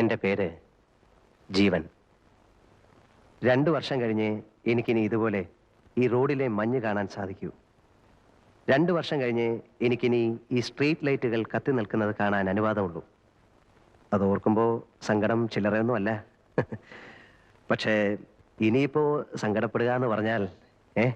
എൻ്റെ പേര് ജീവൻ. 2 വർഷം കഴിഞ്ഞ് എനിക്കിനി ഇതുപോലെ ഈ റോഡിലെ മഞ്ഞ് കാണാൻ സാധിക്കൂ. 2 വർഷം കഴിഞ്ഞ് എനിക്കിനി ഈ സ്ട്രീറ്റ് ലൈറ്റുകൾ കത്തി നിൽക്കുന്നത് കാണാൻ അനുവാദമുള്ളൂ. അത് ഓർക്കുമ്പോൾ സങ്കടം ചില്ലറയൊന്നുമല്ല. പക്ഷേ ഇനിയിപ്പോ സങ്കടപ്പെടുക എന്ന് പറഞ്ഞാൽ ഏ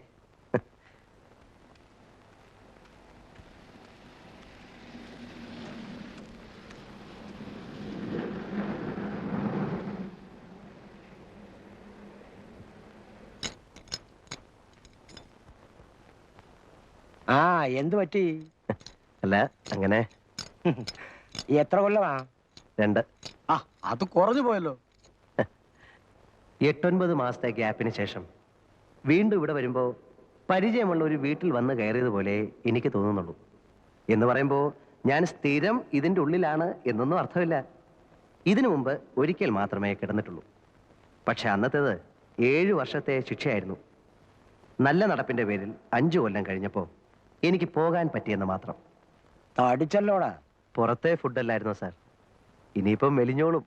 ആ എന്ത് പറ്റി? അല്ല അങ്ങനെ എത്ര കൊല്ലമാ? 2. ആ അത് കുറഞ്ഞു പോയല്ലോ. 8-9 മാസത്തെ ഗ്യാപ്പിന് ശേഷം വീണ്ടും ഇവിടെ വരുമ്പോൾ പരിചയമുള്ള ഒരു വീട്ടിൽ വന്ന് കയറിയതുപോലെ എനിക്ക് തോന്നുന്നുള്ളൂ. എന്ന് പറയുമ്പോൾ ഞാൻ സ്ഥിരം ഇതിൻ്റെ ഉള്ളിലാണ് എന്നൊന്നും അർത്ഥമില്ല. ഇതിനു മുമ്പ് ഒരിക്കൽ മാത്രമേ കിടന്നിട്ടുള്ളൂ. പക്ഷെ അന്നത്തേത് 7 വർഷത്തെ ശിക്ഷയായിരുന്നു. നല്ല നടപ്പിന്റെ പേരിൽ 5 കൊല്ലം കഴിഞ്ഞപ്പോൾ എനിക്ക് പോകാൻ പറ്റിയെന്ന് മാത്രം. തടിച്ചല്ലോടാ. പുറത്തെ ഫുഡല്ലായിരുന്നോ സാർ? ഇനിയിപ്പം മെലിഞ്ഞോളും.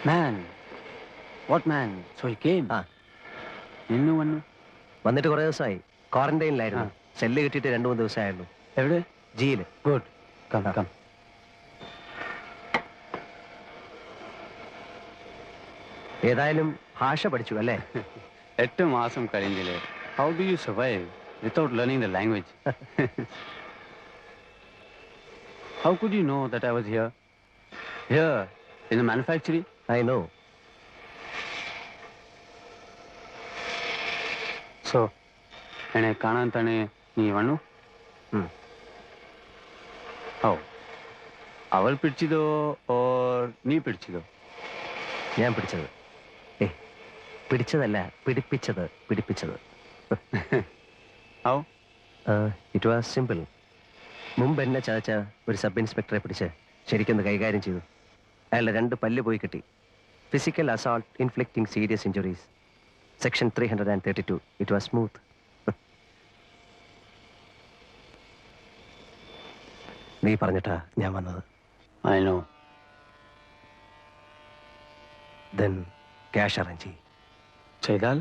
Man, what man? So he came. നിന്നു വന്നു. വന്നിട്ട് കുറേ ദിവസമായി. ക്വാറന്റൈനിലായിരുന്നു. സെല്ല് കിട്ടിയിട്ട് 2-3 ദിവസമായുള്ളൂ. എവിടെ? ജിയിൽ. ഗുഡ്. Come come. ഏതായാലും ഭാഷ പഠിച്ചു അല്ലേ? 8 മാസം കഴിഞ്ഞില്ലേ. How do you survive without learning the language? How could you know that I was here? Here, in the manufacturing? I know. So, എന്നെ കാണാൻ തന്നെ നീ വന്നു? ഓ, അവൾ പിടിച്ചതോ ഓർ നീ പിടിച്ചതോ? ഞാൻ പിടിച്ചത്. പിടിച്ചതല്ല, പിടിപ്പിച്ചത്. ഓ, ഇറ്റ് വാസ് സിമ്പിൾ. മുമ്പ് എന്നെ ചതച്ച ഒരു സബ് ഇൻസ്പെക്ടറെ പിടിച്ച് ശരിക്കൊന്ന് കൈകാര്യം ചെയ്തു. അയാളുടെ 2 പല്ല് പോയി കിട്ടി. Physical assault inflicting serious injuries, section 332. It was smooth. നീ പറഞ്ഞിട്ടാ ഞാൻ വന്നത്. I know. Then cash arrange ചെയ്യും. ചെയ്താൽ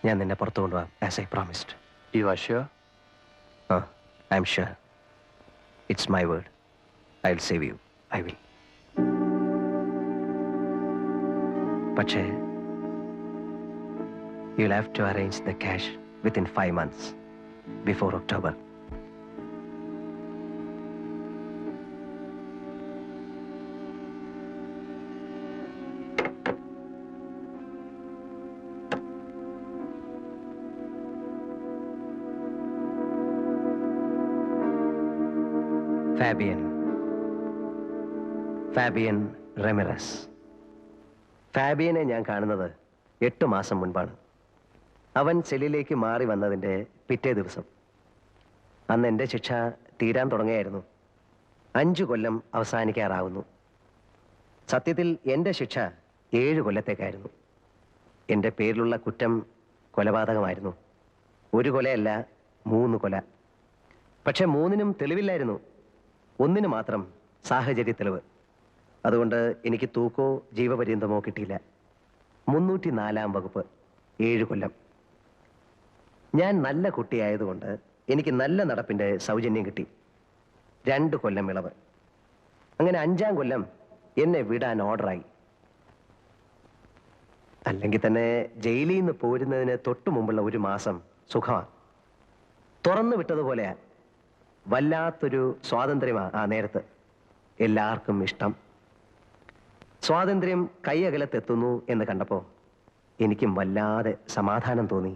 ഞാൻ നിന്നെ പുറത്തു കൊണ്ടുപോകാം, as I promised. You are sure? I am sure. It's my word. I will save you. I will. പക്ഷേ you will have to arrange the cash within 5 months before October. Fabian Ramirez. ഫാബിയനെ ഞാൻ കാണുന്നത് 8 മാസം മുൻപാണ്. അവൻ സെല്ലിലേക്ക് മാറി വന്നതിൻ്റെ പിറ്റേ ദിവസം. അന്ന് എൻ്റെ ശിക്ഷ തീരാൻ തുടങ്ങിയായിരുന്നു. 5 കൊല്ലം അവസാനിക്കാറാവുന്നു. സത്യത്തിൽ എൻ്റെ ശിക്ഷ 7 കൊല്ലത്തേക്കായിരുന്നു. എൻ്റെ പേരിലുള്ള കുറ്റം കൊലപാതകമായിരുന്നു. 1 കൊലയല്ല, 3 കൊല. പക്ഷെ 3നും തെളിവില്ലായിരുന്നു. 1 മാത്രം സാഹചര്യ തെളിവ്. അതുകൊണ്ട് എനിക്ക് തൂക്കോ ജീവപര്യന്തമോ കിട്ടിയില്ല. 304-ാം വകുപ്പ്, 7 കൊല്ലം. ഞാൻ നല്ല കുട്ടിയായതുകൊണ്ട് എനിക്ക് നല്ല നടപ്പിൻ്റെ സൗജന്യം കിട്ടി. 2 കൊല്ലം ഇളവ്. അങ്ങനെ 5-ാം കൊല്ലം എന്നെ വിടാൻ ഓർഡറായി. അല്ലെങ്കിൽ തന്നെ ജയിലിൽ നിന്ന് പോരുന്നതിന് തൊട്ടു മുമ്പുള്ള 1 മാസം സുഖമാണ്. തുറന്നു വിട്ടതുപോലെയാ. വല്ലാത്തൊരു സ്വാതന്ത്ര്യമാ ആ നേരത്ത്. എല്ലാവർക്കും ഇഷ്ടം. സ്വാതന്ത്ര്യം കൈയകലത്തെത്തുന്നു എന്ന് കണ്ടപ്പോൾ എനിക്കും വല്ലാതെ സമാധാനം തോന്നി.